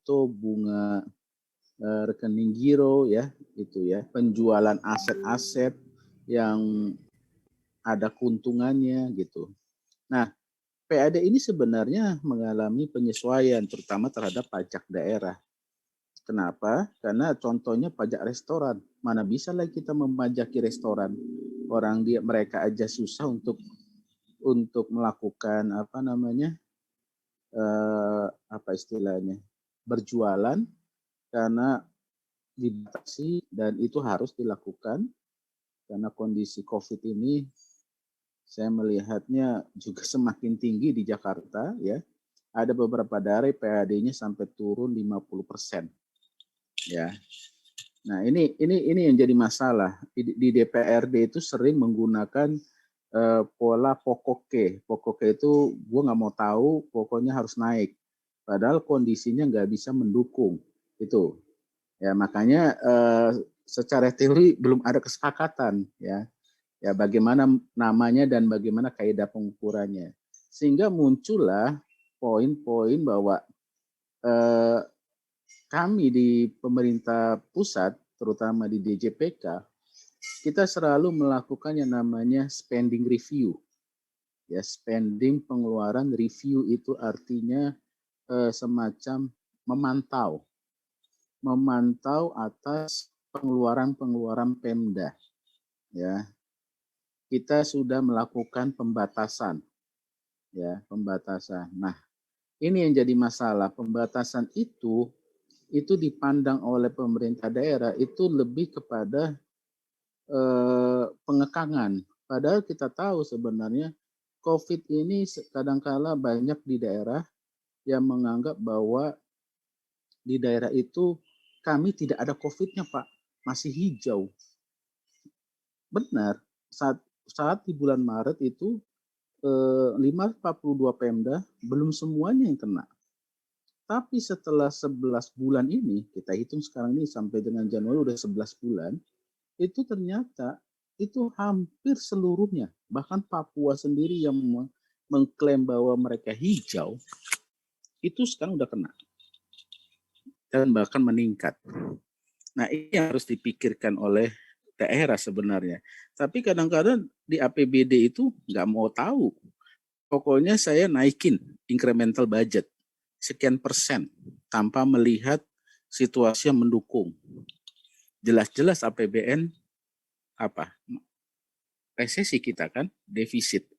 deposito, bunga rekening giro ya, itu ya, penjualan aset-aset yang ada keuntungannya gitu. Nah, PAD ini sebenarnya mengalami penyesuaian terutama terhadap pajak daerah. Kenapa? Karena contohnya pajak restoran. Mana bisa lagi kita memajaki restoran? Orang mereka aja susah untuk melakukan apa istilahnya? Berjualan karena dibatasi dan itu harus dilakukan karena kondisi COVID ini saya melihatnya juga semakin tinggi di Jakarta ya. Ada beberapa daerah PAD-nya sampai turun 50%. Ya. Nah, ini yang jadi masalah. Di DPRD itu sering menggunakan pola pokoke. Pokoke itu gue nggak mau tahu, pokoknya harus naik. Padahal kondisinya nggak bisa mendukung. Itu. Ya, makanya secara teori belum ada kesepakatan ya. Ya, bagaimana namanya dan bagaimana kaidah pengukurannya. Sehingga muncullah poin-poin bahwa kami di pemerintah pusat, terutama di DJPK, kita selalu melakukan yang namanya spending review. Ya, spending pengeluaran review itu artinya semacam memantau atas pengeluaran Pemda. Ya, kita sudah melakukan pembatasan. Ya, pembatasan. Nah, ini yang jadi masalah. Pembatasan itu dipandang oleh pemerintah daerah itu lebih kepada pengekangan. Padahal kita tahu sebenarnya COVID ini kadangkala banyak di daerah yang menganggap bahwa di daerah itu kami tidak ada COVID-nya, Pak, masih hijau. Benar, saat di bulan Maret itu 542 Pemda belum semuanya yang kena. Tapi setelah 11 bulan ini, kita hitung sekarang ini sampai dengan Januari udah 11 bulan, itu ternyata itu hampir seluruhnya, bahkan Papua sendiri yang mengklaim bahwa mereka hijau, itu sekarang udah kena. Dan bahkan meningkat. Nah, ini yang harus dipikirkan oleh daerah sebenarnya. Tapi kadang-kadang di APBD itu nggak mau tahu. Pokoknya saya naikin incremental budget sekian persen tanpa melihat situasi yang mendukung. Jelas-jelas APBN resesi kita kan, defisit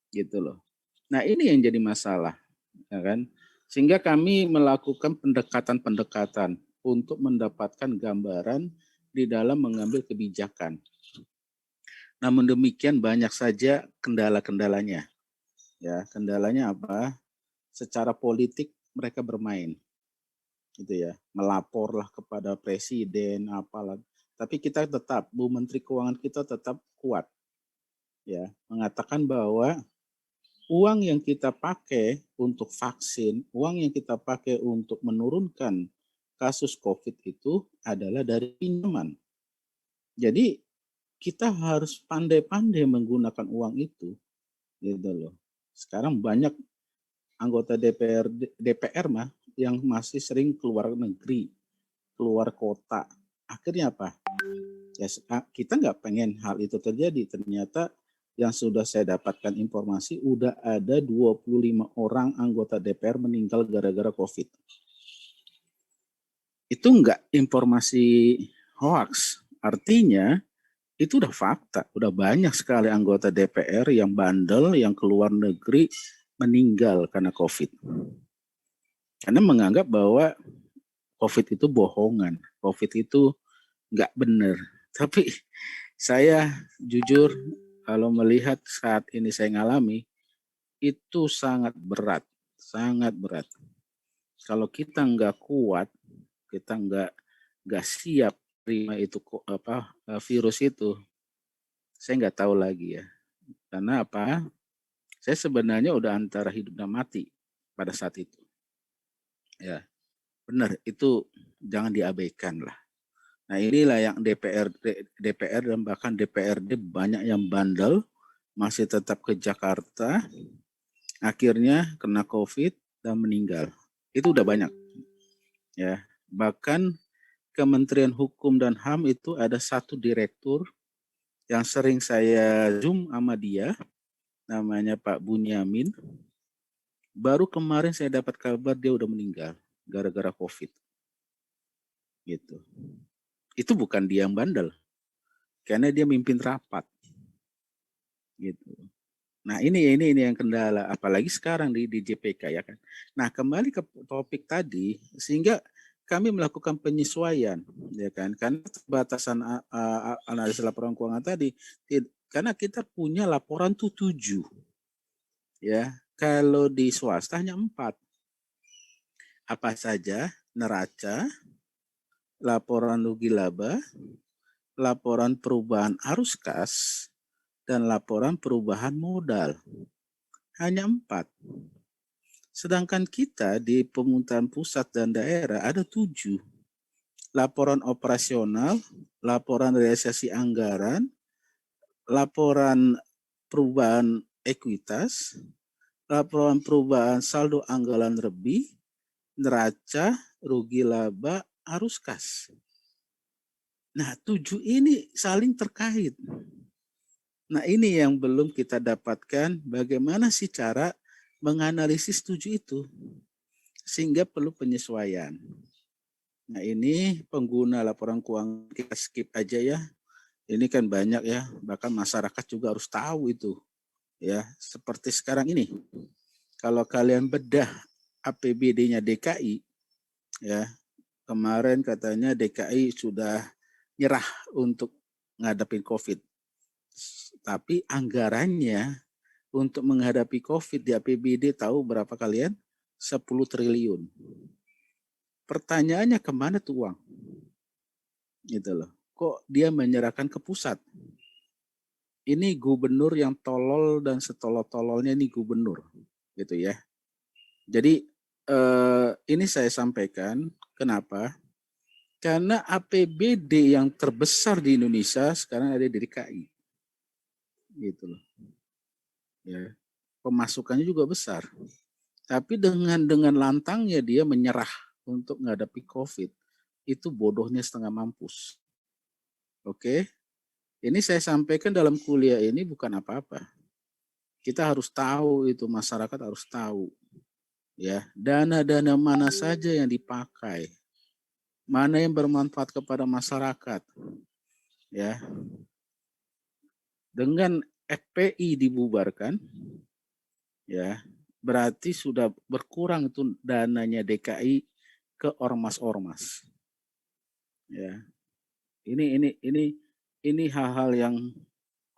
gitu loh. Nah, ini yang jadi masalah, ya kan? Sehingga kami melakukan pendekatan-pendekatan untuk mendapatkan gambaran di dalam mengambil kebijakan. Namun demikian banyak saja kendala-kendalanya. Ya, kendalanya apa? Secara politik mereka bermain, gitu ya, melaporlah kepada presiden, apalah. Tapi kita tetap, Bu Menteri Keuangan kita tetap kuat, ya, mengatakan bahwa uang yang kita pakai untuk vaksin, uang yang kita pakai untuk menurunkan kasus COVID itu adalah dari pinjaman. Jadi kita harus pandai-pandai menggunakan uang itu, gitu loh. Sekarang banyak anggota DPR mah yang masih sering keluar negeri, keluar kota. Akhirnya apa? Ya, kita nggak pengen hal itu terjadi. Ternyata yang sudah saya dapatkan informasi, udah ada 25 orang anggota DPR meninggal gara-gara COVID. Itu nggak informasi hoax. Artinya itu udah fakta. Udah banyak sekali anggota DPR yang bandel, yang keluar negeri, meninggal karena COVID. Karena menganggap bahwa COVID itu bohongan, COVID itu nggak benar. Tapi saya jujur kalau melihat saat ini saya ngalami, itu sangat berat, sangat berat. Kalau kita nggak kuat, kita nggak siap terima itu virus itu, saya nggak tahu lagi ya. Karena apa? Saya sebenarnya udah antara hidup dan mati pada saat itu. Ya, benar, itu jangan diabaikan lah. Nah, inilah yang DPR dan bahkan DPRD banyak yang bandel, masih tetap ke Jakarta, akhirnya kena COVID dan meninggal. Itu udah banyak. ya. Bahkan Kementerian Hukum dan HAM itu ada satu direktur yang sering saya Zoom sama dia, namanya Pak Bunyamin. Baru kemarin saya dapat kabar dia udah meninggal gara-gara COVID. Gitu. Itu bukan dia yang bandel, karena dia mimpin rapat. Gitu. Nah ini yang kendala, apalagi sekarang di JPK ya kan. Nah kembali ke topik tadi, sehingga kami melakukan penyesuaian, ya kan, karena batasan analisis laporan keuangan tadi, karena kita punya laporan tuh 7, ya. Kalau di swasta hanya 4. Apa saja? Neraca, laporan rugi laba, laporan perubahan arus kas, dan laporan perubahan modal. Hanya 4. Sedangkan kita di pemerintahan pusat dan daerah ada 7. Laporan operasional, laporan realisasi anggaran, laporan perubahan ekuitas, laporan perubahan saldo anggaran lebih, neraca, rugi laba, arus kas. Nah, 7 ini saling terkait. Nah, ini yang belum kita dapatkan, bagaimana sih cara menganalisis 7 itu. Sehingga perlu penyesuaian. Nah, ini pengguna laporan keuangan kita skip aja ya. Ini kan banyak ya, bahkan masyarakat juga harus tahu itu. Ya, seperti sekarang ini. Kalau kalian bedah APBD-nya DKI, ya, kemarin katanya DKI sudah nyerah untuk ngadepin COVID. Tapi anggarannya untuk menghadapi COVID di APBD tahu berapa kalian? 10 triliun. Pertanyaannya kemana tuh uang? Gitu loh. Kok dia menyerahkan ke pusat? Ini gubernur yang tolol dan setolol-tololnya ini gubernur. Gitu ya. Jadi ini saya sampaikan, kenapa? Karena APBD yang terbesar di Indonesia sekarang ada di DKI. Gitu loh. Ya. Pemasukannya juga besar. Tapi dengan lantangnya dia menyerah untuk menghadapi COVID. Itu bodohnya setengah mampus. Oke. Ini saya sampaikan dalam kuliah ini bukan apa-apa. Kita harus tahu itu, masyarakat harus tahu. Ya, dana-dana mana saja yang dipakai. Mana yang bermanfaat kepada masyarakat. Ya. Dengan FPI dibubarkan, ya, berarti sudah berkurang itu dananya DKI ke ormas-ormas. Ya. Ini hal-hal yang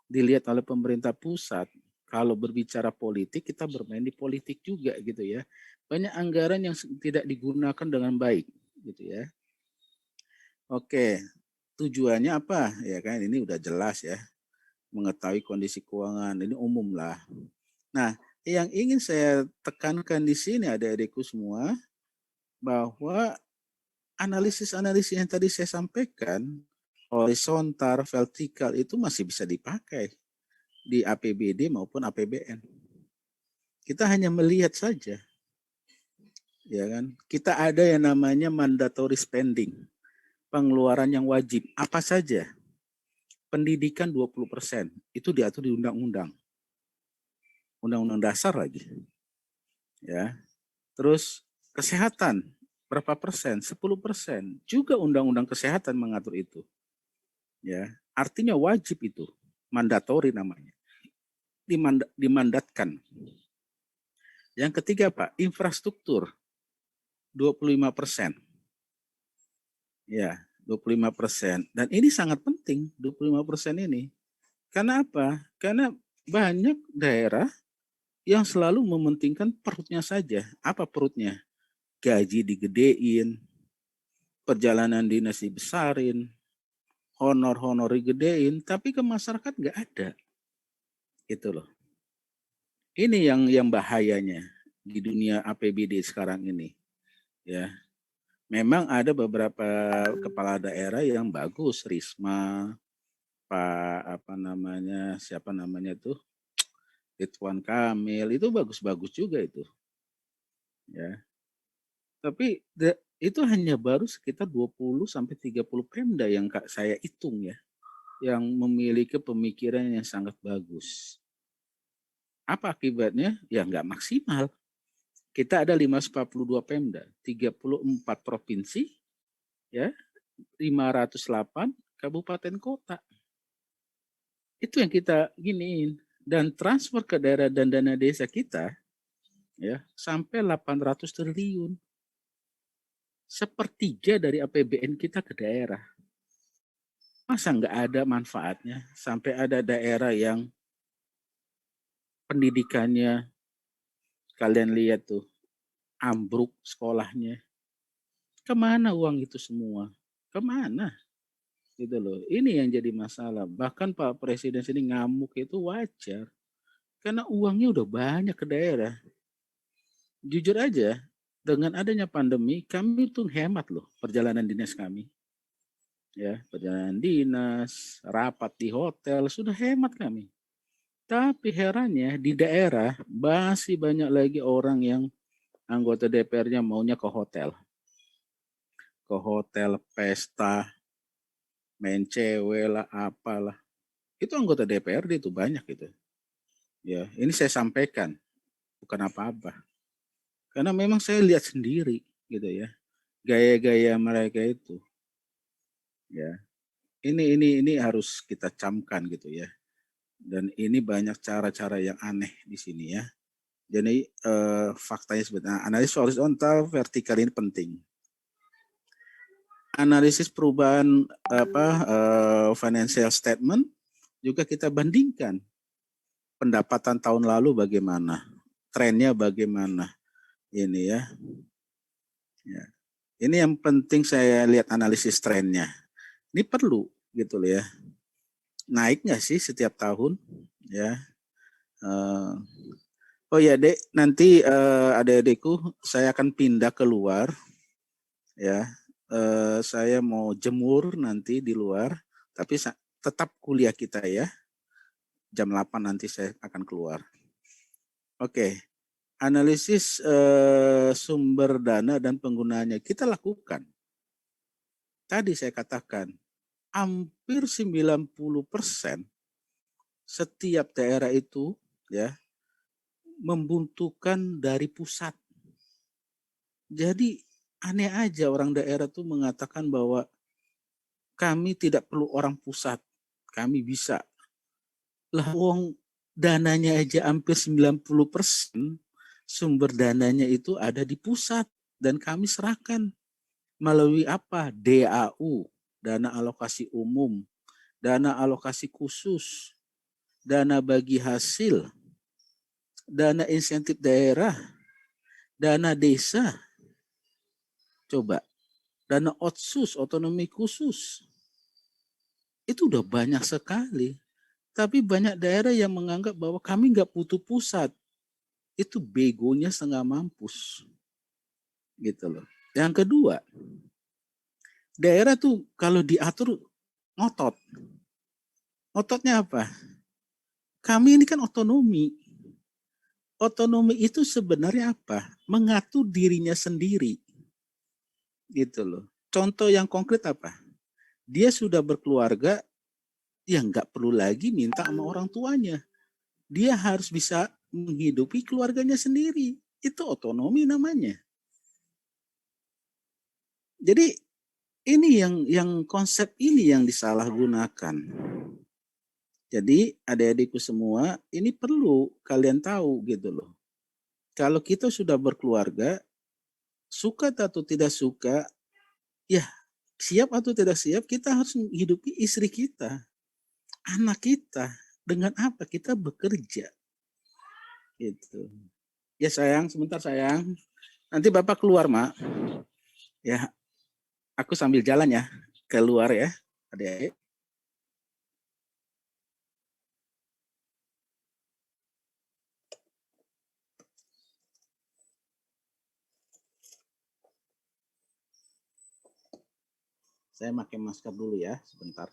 dilihat oleh pemerintah pusat. Kalau berbicara politik, kita bermain di politik juga gitu ya. Banyak anggaran yang tidak digunakan dengan baik gitu ya. Oke, tujuannya apa? Ya kan ini udah jelas ya. Mengetahui kondisi keuangan, ini umum lah. Nah, yang ingin saya tekankan di sini adik-adikku semua, bahwa analisis-analisis yang tadi saya sampaikan, horizontal, vertikal itu masih bisa dipakai di APBD maupun APBN. Kita hanya melihat saja. Ya kan? Kita ada yang namanya mandatory spending. Pengeluaran yang wajib. Apa saja? Pendidikan 20%. Itu diatur di undang-undang. Undang-undang dasar lagi. Ya. Terus kesehatan berapa persen? 10%. Juga undang-undang kesehatan mengatur itu. Ya, artinya wajib itu, mandatori namanya. Dimandatkan. Yang ketiga, Pak, infrastruktur 25%. Ya, 25%. Dan ini sangat penting 25% ini. Karena apa? Karena banyak daerah yang selalu mementingkan perutnya saja. Apa perutnya? Gaji digedein, perjalanan dinas dibesarin, honor-honor digedein, tapi ke masyarakat nggak ada. Gitu loh. Ini yang bahayanya di dunia APBD sekarang ini. Ya. Memang ada beberapa kepala daerah yang bagus, Risma, Pak siapa namanya tuh, Ridwan Kamil, itu bagus-bagus juga itu. Ya. Tapi itu hanya baru sekitar 20 sampai 30 Pemda yang saya hitung ya, yang memiliki pemikiran yang sangat bagus. Apa akibatnya? Ya nggak maksimal. Kita ada 542 Pemda, 34 provinsi, ya, 508 kabupaten kota. Itu yang kita giniin. Dan transfer ke daerah dan dana desa kita, ya, sampai 800 triliun. Sepertiga dari APBN kita ke daerah. Masa nggak ada manfaatnya? Sampai ada daerah yang pendidikannya, kalian lihat tuh, ambruk sekolahnya. Kemana uang itu semua? Kemana? Gitu loh. Ini yang jadi masalah. Bahkan Pak Presiden sini ngamuk itu wajar. Karena uangnya udah banyak ke daerah. Jujur aja, dengan adanya pandemi, kami tuh hemat loh perjalanan dinas kami. Ya, perjalanan dinas, rapat di hotel, sudah hemat kami. Tapi herannya di daerah masih banyak lagi orang yang anggota DPR-nya maunya ke hotel. Ke hotel, pesta, main cewek lah, apalah. Itu anggota DPRD itu banyak itu. Ya, ini saya sampaikan, bukan apa-apa. Karena memang saya lihat sendiri gitu ya, gaya-gaya mereka itu. Ya, ini harus kita camkan gitu ya. Dan ini banyak cara-cara yang aneh di sini ya. Jadi faktanya sebenarnya analisis horizontal vertikal ini penting. Analisis perubahan financial statement juga kita bandingkan pendapatan tahun lalu bagaimana, trennya bagaimana ini ya. Ya. Ini yang penting saya lihat analisis trennya. Ini perlu gitu loh ya. Naik nggak sih setiap tahun ya. Oh ya Dek, nanti adik-adikku saya akan pindah keluar ya. Saya mau jemur nanti di luar, tapi tetap kuliah kita ya. Jam 8 nanti saya akan keluar. Oke. Analisis sumber dana dan penggunaannya kita lakukan. Tadi saya katakan, hampir 90% setiap daerah itu ya membutuhkan dari pusat. Jadi aneh aja orang daerah tuh mengatakan bahwa kami tidak perlu orang pusat, kami bisa. Lah wong dananya aja hampir 90% sumber dananya itu ada di pusat dan kami serahkan melalui apa? DAU, dana alokasi umum, dana alokasi khusus, dana bagi hasil, dana insentif daerah, dana desa. Coba, dana otsus, otonomi khusus. Itu udah banyak sekali. Tapi banyak daerah yang menganggap bahwa kami nggak butuh pusat. Itu begonya setengah mampus. Gitu loh. Yang kedua, daerah tuh kalau diatur ngotot. Ototnya apa? Kami ini kan otonomi. Otonomi itu sebenarnya apa? Mengatur dirinya sendiri. Gitu loh. Contoh yang konkret apa? Dia sudah berkeluarga, ya nggak perlu lagi minta sama orang tuanya. Dia harus bisa menghidupi keluarganya sendiri. Itu otonomi namanya. Jadi ini yang konsep ini yang disalahgunakan. Jadi adik-adikku semua, ini perlu kalian tahu gitu loh. Kalau kita sudah berkeluarga, suka atau tidak suka, ya siap atau tidak siap, kita harus menghidupi istri kita, anak kita. Dengan apa? Kita bekerja. Gitu. Ya sayang, sebentar sayang. Nanti Bapak keluar, Mak. Ya, aku sambil jalan ya, keluar ya, adik. Saya pakai masker dulu ya, sebentar.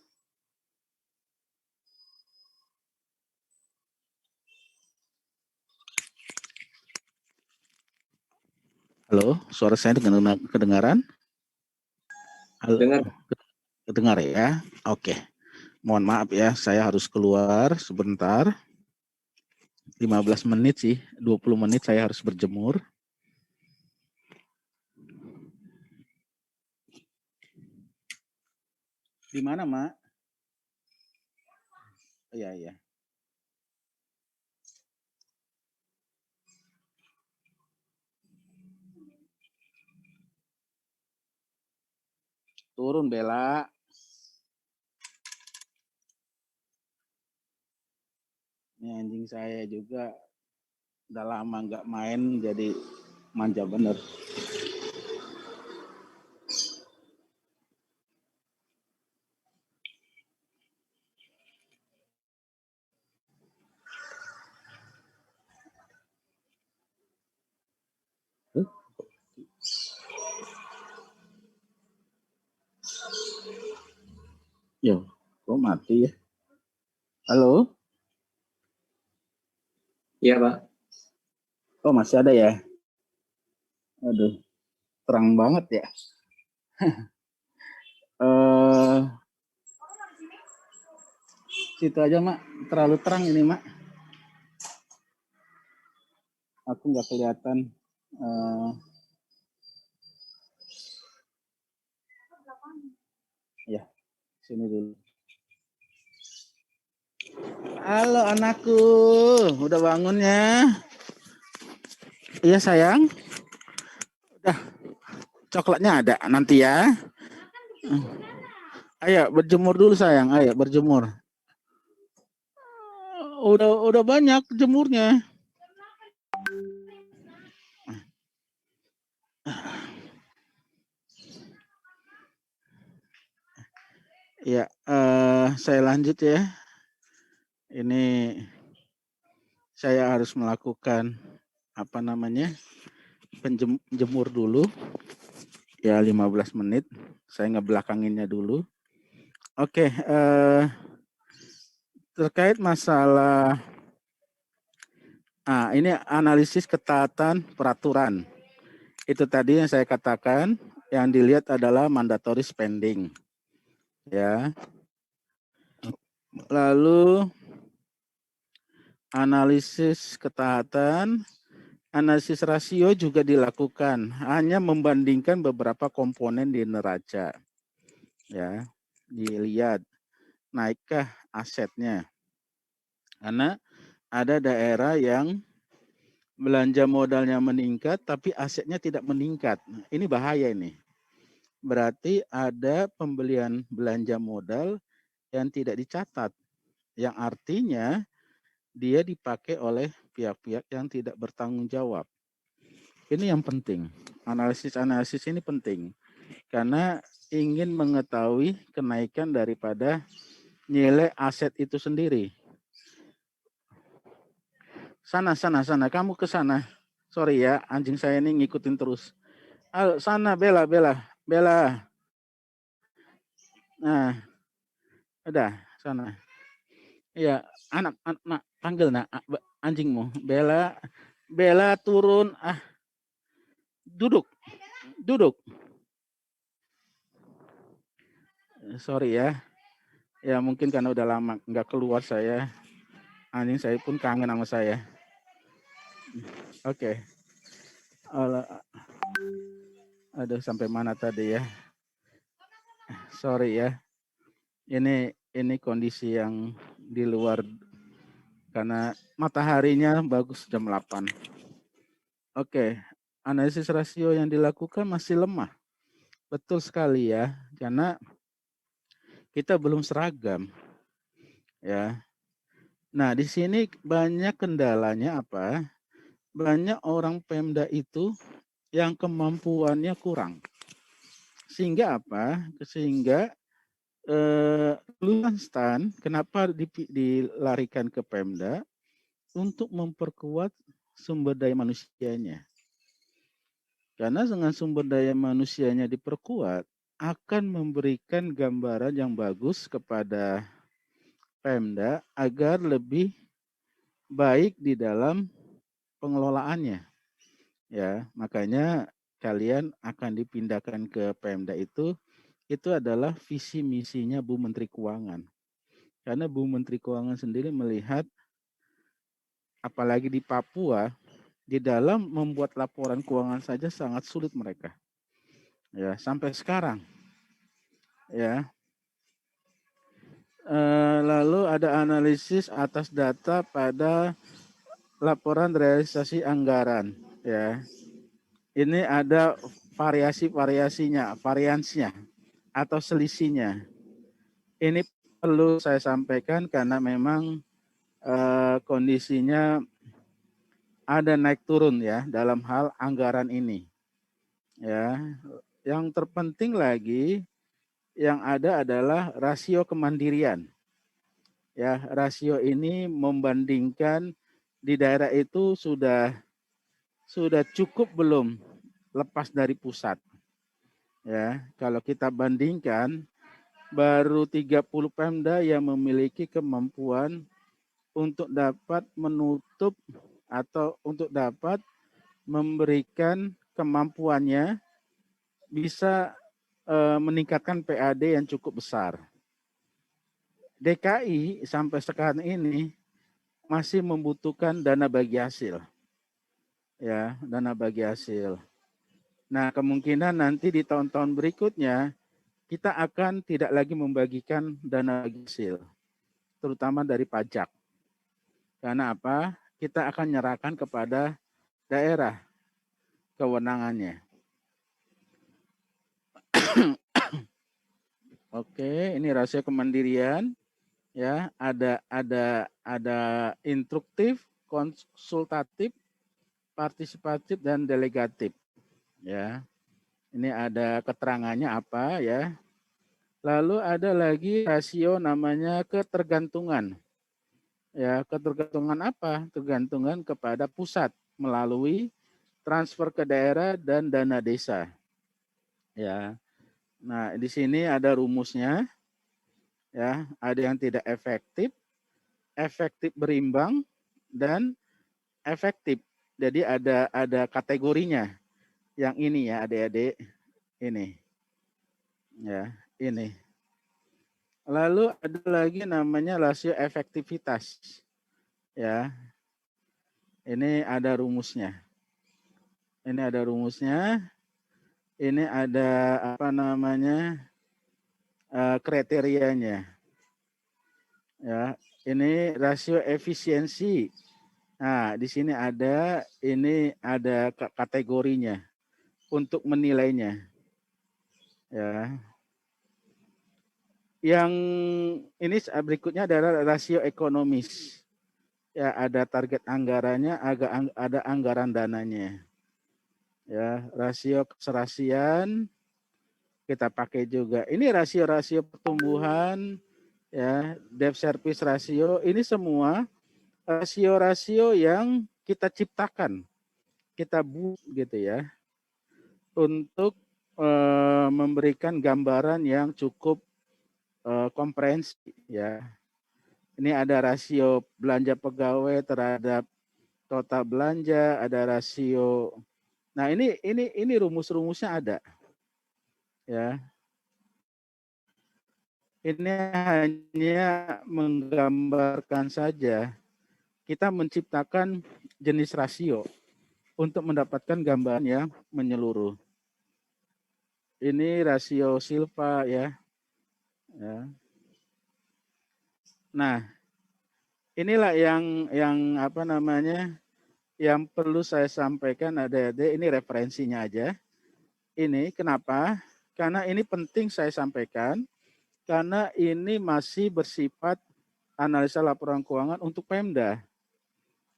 Halo, suara saya kedengaran? Halo, Dengar. dengar ya? Oke. Mohon maaf ya, saya harus keluar sebentar. 15 menit sih, 20 menit saya harus berjemur. Di mana, Mak? Iya, iya. Turun, Bella. Ini anjing saya juga udah lama nggak main, jadi manja bener. Yo, kok mati ya? Halo? Iya, Pak. Oh, masih ada ya? Aduh, terang banget ya. Situ aja, Mak. Terlalu terang ini, Mak. Aku nggak kelihatan. Ya, sini dulu. Halo anakku, udah bangun ya? Iya sayang. Udah, coklatnya ada nanti ya. Ayo berjemur dulu sayang, ayo berjemur. Udah banyak jemurnya. Ya, saya lanjut ya. Ini saya harus melakukan apa namanya? Penjemur dulu. Ya 15 menit. Saya ngebelakanginnya dulu. Oke, terkait masalah ini analisis ketaatan peraturan. Itu tadi yang saya katakan, yang dilihat adalah mandatory spending. Ya. Lalu analisis ketaatan, analisis rasio juga dilakukan, hanya membandingkan beberapa komponen di neraca. Ya, dilihat naikkah asetnya. Karena ada daerah yang belanja modalnya meningkat tapi asetnya tidak meningkat. Ini bahaya ini. Berarti ada pembelian belanja modal yang tidak dicatat. Yang artinya dia dipakai oleh pihak-pihak yang tidak bertanggung jawab. Ini yang penting. Analisis ini penting. Karena ingin mengetahui kenaikan daripada nilai aset itu sendiri. Sana. Kamu ke sana. Sorry ya, anjing saya ini ngikutin terus. Ayo, sana, Bella. Nah, udah, sana. Iya, anak, panggil nak anjingmu. Bella turun. Duduk. Sorry ya. Ya mungkin karena udah lama nggak keluar saya. Anjing saya pun kangen sama saya. Oke. Aduh, sampai mana tadi ya? Sorry ya. Ini kondisi yang di luar karena mataharinya bagus jam 8. Oke. Analisis rasio yang dilakukan masih lemah. Betul sekali ya. Karena kita belum seragam. Ya. Nah, di sini banyak kendalanya apa? Banyak orang Pemda itu yang kemampuannya kurang. Sehingga apa? Sehingga lulusan STAN kenapa dilarikan ke Pemda untuk memperkuat sumber daya manusianya. Karena dengan sumber daya manusianya diperkuat akan memberikan gambaran yang bagus kepada Pemda agar lebih baik di dalam pengelolaannya. Ya, makanya kalian akan dipindahkan ke Pemda itu itu adalah visi misinya Bu Menteri Keuangan. Karena Bu Menteri Keuangan sendiri melihat, apalagi di Papua, di dalam membuat laporan keuangan saja sangat sulit mereka. Ya, sampai sekarang. Ya. Lalu ada analisis atas data pada laporan realisasi anggaran. Ya. Ini ada variasinya, variansnya atau selisihnya. Ini perlu saya sampaikan karena memang kondisinya ada naik turun ya dalam hal anggaran ini. Ya, yang terpenting lagi yang ada adalah rasio kemandirian. Ya, rasio ini membandingkan di daerah itu sudah cukup belum lepas dari pusat. Ya, kalau kita bandingkan baru 30 Pemda yang memiliki kemampuan untuk dapat menutup atau untuk dapat memberikan kemampuannya bisa meningkatkan PAD yang cukup besar. DKI sampai sekarang ini masih membutuhkan dana bagi hasil. Ya, dana bagi hasil. Nah, kemungkinan nanti di tahun-tahun berikutnya kita akan tidak lagi membagikan dana bagi hasil, terutama dari pajak. Karena apa? Kita akan nyerahkan kepada daerah kewenangannya. Oke, ini rasio kemandirian. Ya, ada instruktif, konsultatif, partisipatif dan delegatif. Ya. Ini ada keterangannya apa ya. Lalu ada lagi rasio namanya ketergantungan. Ya, ketergantungan apa? Tergantungan kepada pusat melalui transfer ke daerah dan dana desa. Ya. Nah, di sini ada rumusnya. Ya, ada yang tidak efektif, efektif berimbang dan efektif. Jadi ada kategorinya. Yang ini ya, adik-adik. Ini. Ya, ini. Lalu ada lagi namanya rasio efektivitas. Ya. Ini ada rumusnya. Ini ada rumusnya. Ini ada apa namanya? Kriterianya. Ya, ini rasio efisiensi. Nah, di sini ada kategorinya untuk menilainya. Ya. Yang ini berikutnya adalah rasio ekonomis. Ya, ada target anggarannya, ada anggaran dananya. Ya, rasio keserasian kita pakai juga. Ini rasio-rasio pertumbuhan, ya, debt service ratio, ini semua rasio-rasio yang kita ciptakan, kita buat gitu ya, untuk memberikan gambaran yang cukup komprehensif ya. Ini ada rasio belanja pegawai terhadap total belanja, ada rasio. Nah, ini rumus-rumusnya ada. Ya. Ini hanya menggambarkan saja kita menciptakan jenis rasio untuk mendapatkan gambaran yang menyeluruh. Ini rasio Silva ya. Nah, inilah yang apa namanya yang perlu saya sampaikan adik-adik, ini referensinya aja. Ini kenapa? Karena ini penting saya sampaikan karena ini masih bersifat analisa laporan keuangan untuk Pemda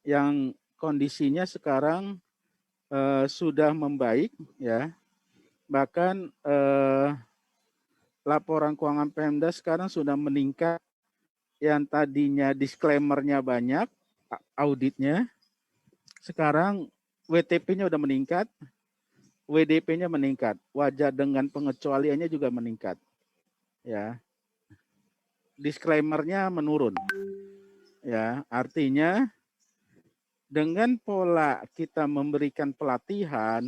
yang kondisinya sekarang sudah membaik ya. Bahkan laporan keuangan Pemda sekarang sudah meningkat, yang tadinya disclaimer-nya banyak, auditnya sekarang WTP-nya udah meningkat, WDP-nya meningkat, wajar dengan pengecualiannya juga meningkat. Ya. Disclaimer-nya menurun. Ya, artinya dengan pola kita memberikan pelatihan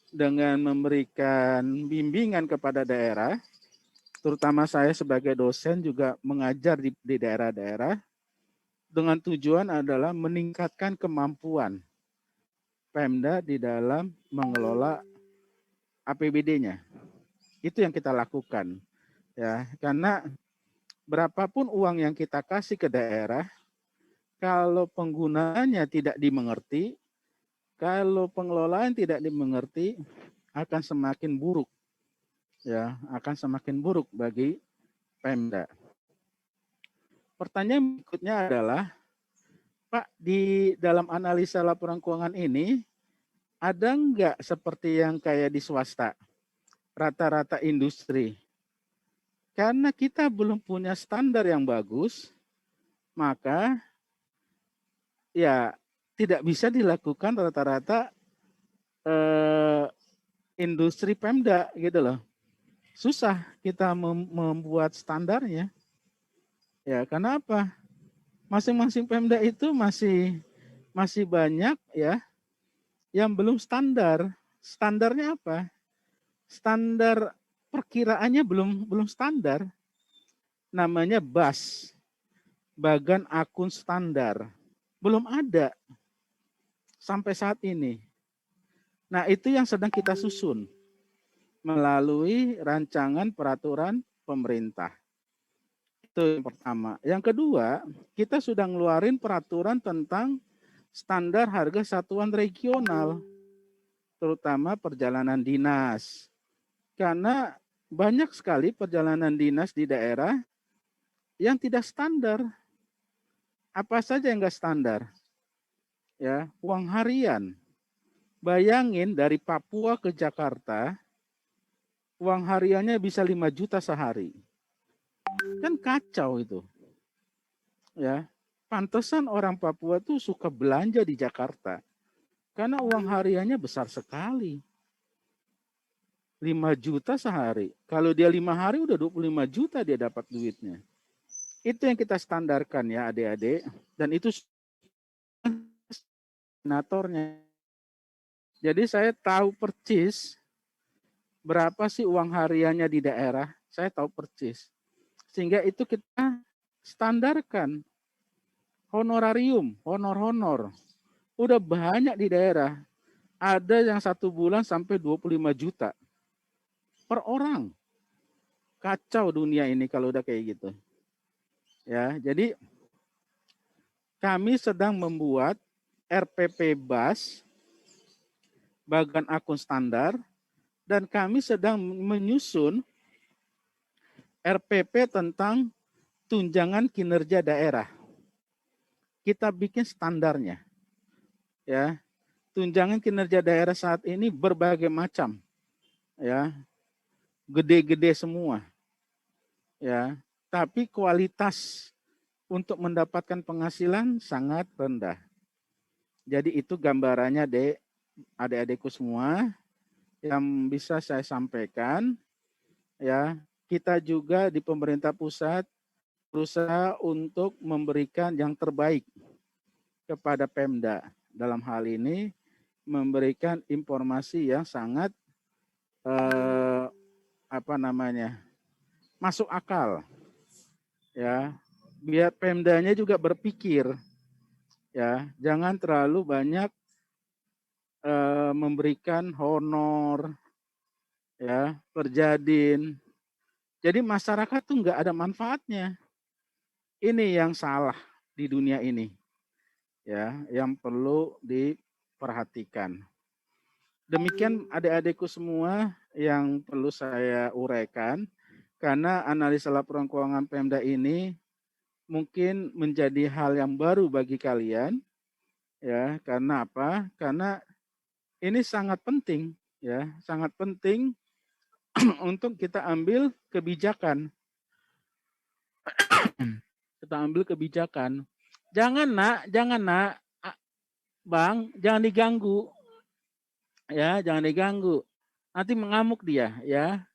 dengan memberikan bimbingan kepada daerah, terutama saya sebagai dosen juga mengajar di daerah-daerah, dengan tujuan adalah meningkatkan kemampuan Pemda di dalam mengelola APBD-nya. Itu yang kita lakukan, ya, karena berapapun uang yang kita kasih ke daerah, kalau penggunaannya tidak dimengerti, kalau pengelolaan tidak dimengerti, akan semakin buruk, ya, akan semakin buruk bagi Pemda. Pertanyaan berikutnya adalah, Pak, di dalam analisa laporan keuangan ini, ada nggak seperti yang kayak di swasta, rata-rata industri? Karena kita belum punya standar yang bagus, maka ya tidak bisa dilakukan rata-rata industri Pemda gitu loh. Susah kita membuat standarnya. Ya, karena apa? Masing-masing Pemda itu masih banyak ya yang belum standar. Standarnya apa? Standar perkiraannya belum standar. Namanya BAS, Bagan Akun Standar. Belum ada sampai saat ini. Nah, itu yang sedang kita susun melalui rancangan peraturan pemerintah. Itu yang pertama. Yang kedua, kita sudah ngeluarin peraturan tentang standar harga satuan regional, terutama perjalanan dinas. Karena banyak sekali perjalanan dinas di daerah yang tidak standar. Apa saja yang enggak standar? Ya, uang harian. Bayangin dari Papua ke Jakarta, uang hariannya bisa 5 juta sehari. Kan kacau itu. Ya, pantesan orang Papua tuh suka belanja di Jakarta. Karena uang hariannya besar sekali. 5 juta sehari. Kalau dia 5 hari udah 25 juta dia dapat duitnya. Itu yang kita standarkan ya adik-adik. Dan itu senatornya. Jadi saya tahu persis berapa sih uang hariannya di daerah. Saya tahu persis. Sehingga itu kita standarkan. Honorarium, honor-honor. Udah banyak di daerah. Ada yang 1 bulan sampai 25 juta per orang. Kacau dunia ini kalau udah kayak gitu. Ya, jadi kami sedang membuat RPP BAS, Bagan Akun Standar, dan kami sedang menyusun RPP tentang tunjangan kinerja daerah. Kita bikin standarnya. Ya. Tunjangan kinerja daerah saat ini berbagai macam. Ya. Gede-gede semua. Ya. Tapi kualitas untuk mendapatkan penghasilan sangat rendah. Jadi itu gambarannya, Dek, adik-adikku semua yang bisa saya sampaikan. Ya, kita juga di pemerintah pusat berusaha untuk memberikan yang terbaik kepada Pemda. Dalam hal ini memberikan informasi yang sangat masuk akal. Ya, biar Pemdanya juga berpikir, ya, jangan terlalu banyak memberikan honor, ya, perjadin. Jadi masyarakat tuh nggak ada manfaatnya. Ini yang salah di dunia ini, ya, yang perlu diperhatikan. Demikian adik-adikku semua yang perlu saya uraikan, karena analisa laporan keuangan Pemda ini mungkin menjadi hal yang baru bagi kalian, ya. Karena apa? Karena ini sangat penting, ya, sangat penting untuk kita ambil kebijakan. Kita ambil kebijakan. Jangan nak, Bang, jangan diganggu. Ya, jangan diganggu. Nanti mengamuk dia, ya.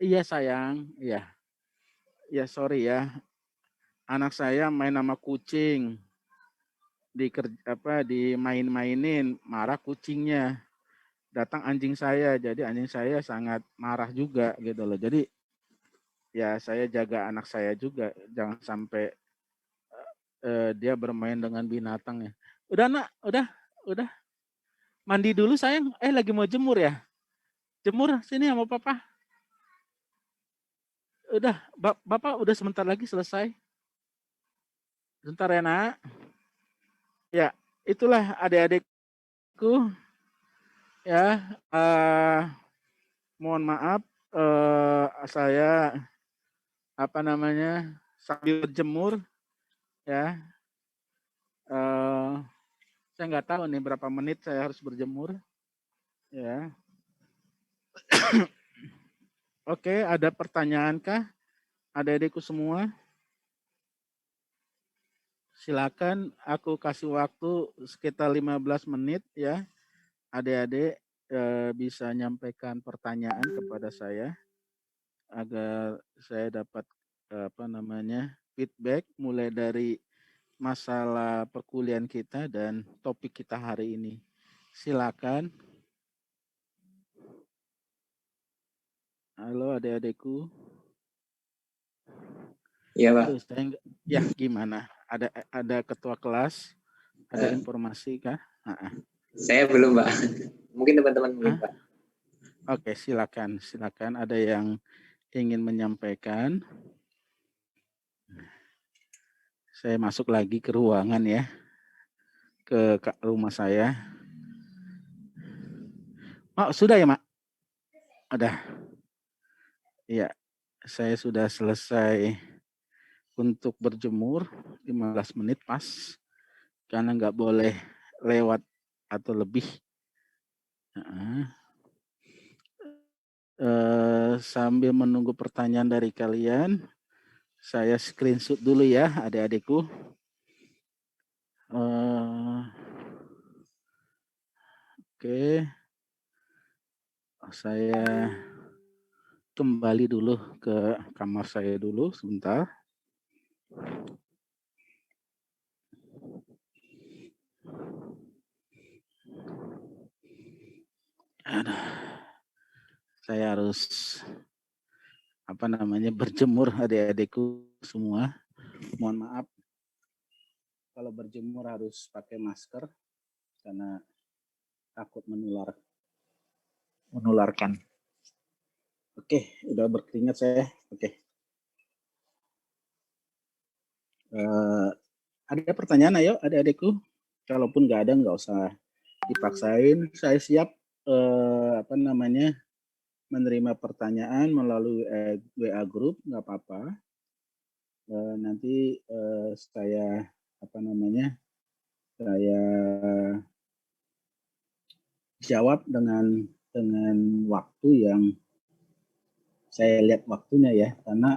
Iya sayang, iya. Ya sorry ya. Anak saya main sama kucing. Dimain-mainin, marah kucingnya. datang anjing saya, jadi anjing saya sangat marah juga gitu loh. Jadi ya saya jaga anak saya juga, jangan sampai dia bermain dengan binatang ya. Udah nak, udah mandi dulu sayang. Lagi mau jemur ya? Jemur sini sama papa. Udah, bapak udah sebentar lagi selesai. Sebentar ya nak. Ya, itulah adik-adikku ya. Mohon maaf, saya sambil berjemur ya. Saya nggak tahu nih berapa menit saya harus berjemur ya. Oke, ada pertanyaan kah adik-adikku semua? Silakan, aku kasih waktu sekitar 15 menit ya. Adik-adik bisa nyampaikan pertanyaan kepada saya agar saya dapat feedback mulai dari masalah perkuliahan kita dan topik kita hari ini. Silakan. Halo adik-adikku. Iya, Pak. Ya, gimana? Ada ketua kelas? Ada informasi kah? Saya belum, Pak. Mungkin teman-teman belum, Pak. Oke, silakan. Ada yang ingin menyampaikan? Saya masuk lagi ke ruangan ya, ke rumah saya. Sudah ya, Mak? Ada. Iya, saya sudah selesai untuk berjemur 15 menit pas, karena nggak boleh lewat atau lebih. Sambil menunggu pertanyaan dari kalian, saya screenshot dulu ya adik-adikku. Oke. Saya kembali dulu ke kamar saya dulu sebentar. Saya harus berjemur adik-adikku semua. Mohon maaf kalau berjemur harus pakai masker karena takut menularkan. Oke, udah berkeringat saya. Oke. Ada pertanyaan ayo adik-adikku? Kalaupun nggak ada nggak usah dipaksain. Saya siap menerima pertanyaan melalui WA group, nggak apa-apa. Nanti saya jawab dengan waktu yang saya lihat waktunya ya, karena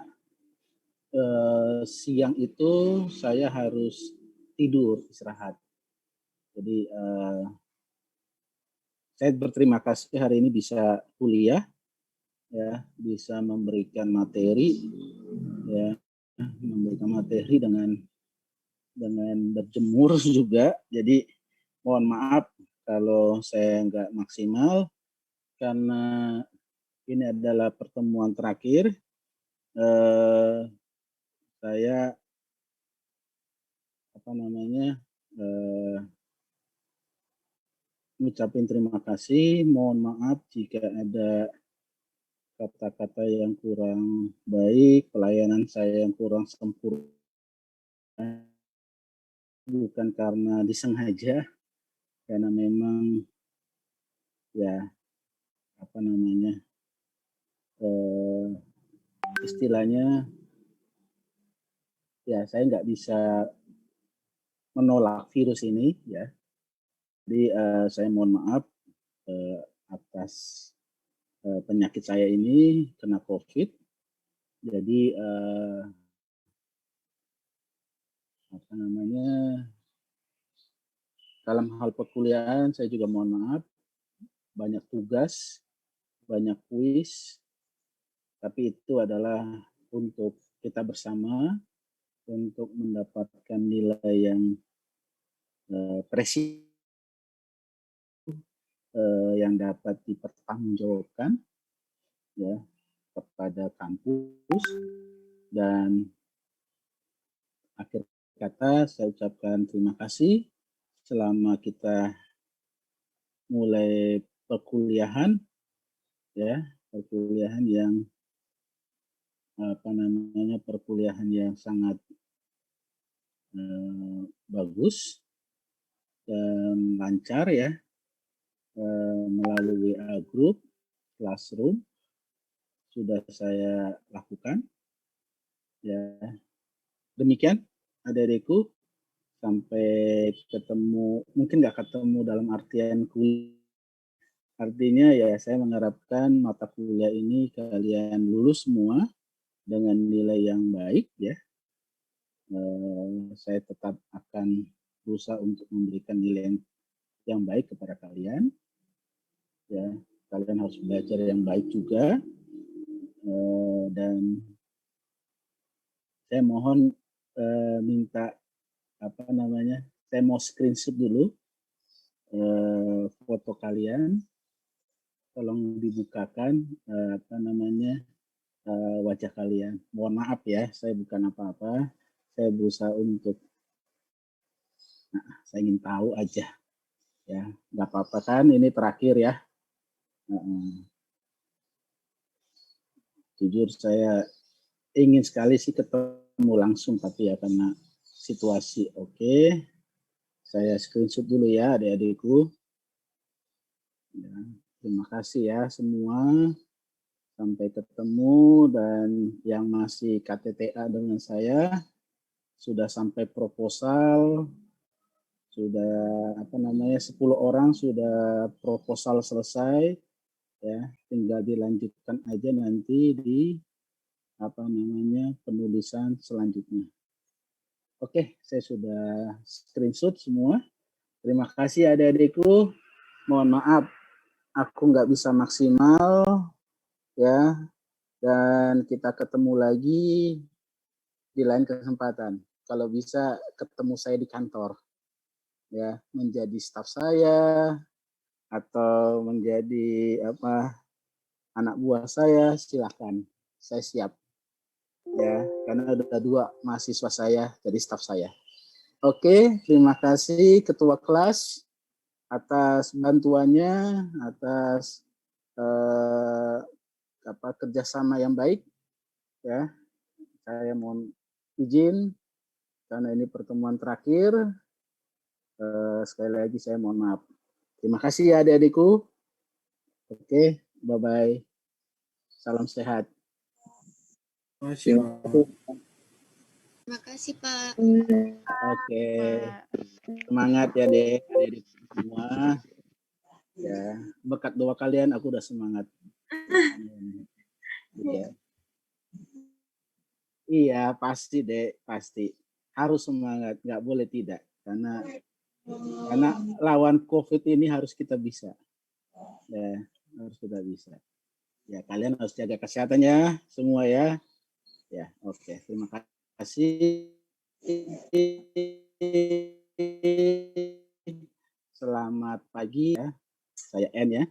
siang itu saya harus tidur istirahat. Jadi saya berterima kasih hari ini bisa kuliah ya, bisa memberikan materi ya, dengan berjemur juga. Jadi mohon maaf kalau saya nggak maksimal karena ini adalah pertemuan terakhir. Saya mengucapkan terima kasih. Mohon maaf jika ada kata-kata yang kurang baik, pelayanan saya yang kurang sempurna, bukan karena disengaja, karena memang ya istilahnya ya saya nggak bisa menolak virus ini ya. Jadi saya mohon maaf atas penyakit saya ini, kena COVID. Jadi dalam hal perkuliahan saya juga mohon maaf, banyak tugas, banyak kuis, tapi itu adalah untuk kita bersama untuk mendapatkan nilai yang presisi yang dapat dipertanggungjawabkan ya kepada kampus. Dan akhir kata saya ucapkan terima kasih selama kita mulai perkuliahan ya, perkuliahan yang perkuliahan yang sangat bagus dan lancar ya, melalui WA Group, Classroom sudah saya lakukan ya. Demikian adik-adikku, sampai ketemu, mungkin nggak ketemu dalam artian kuliah, artinya ya saya mengharapkan mata kuliah ini kalian lulus semua dengan nilai yang baik ya. Saya tetap akan berusaha untuk memberikan nilai yang baik kepada kalian ya. Kalian harus belajar yang baik juga, dan saya mohon minta saya mau screenshot dulu foto kalian, tolong dibukakan wajah kalian. Mohon maaf ya, saya bukan apa-apa, saya berusaha untuk saya ingin tahu aja ya, nggak apa-apa kan, ini terakhir ya. Jujur saya ingin sekali sih ketemu langsung, tapi ya karena situasi. Oke, saya screenshot dulu ya adik-adikku ya. Terima kasih ya semua, sampai ketemu. Dan yang masih KTTA dengan saya sudah sampai proposal, sudah 10 orang sudah proposal selesai ya, tinggal dilanjutkan aja nanti di penulisan selanjutnya. Oke, saya sudah screenshot semua. Terima kasih adik-adikku. Mohon maaf aku nggak bisa maksimal ya, dan kita ketemu lagi di lain kesempatan. Kalau bisa ketemu saya di kantor ya, menjadi staf saya atau menjadi anak buah saya, silahkan, saya siap ya, karena ada 2 mahasiswa saya jadi staf saya. Oke, terima kasih Ketua Kelas atas bantuannya, atas kerjasama yang baik ya. Saya mohon izin karena ini pertemuan terakhir. Sekali lagi saya mohon maaf. Terima kasih ya adik-adikku. Oke, bye-bye. Salam sehat. Terima kasih Pak. Oke, semangat ya dek, adik-adik semua. Ya, berkat doa kalian aku udah semangat. Ya. Iya, pasti dek, pasti harus semangat, nggak boleh tidak, karena lawan COVID ini harus kita bisa. Ya, harus kita bisa. Ya, kalian harus jaga kesehatan ya semua ya. Ya, oke. Terima kasih. Selamat pagi ya. Saya N ya.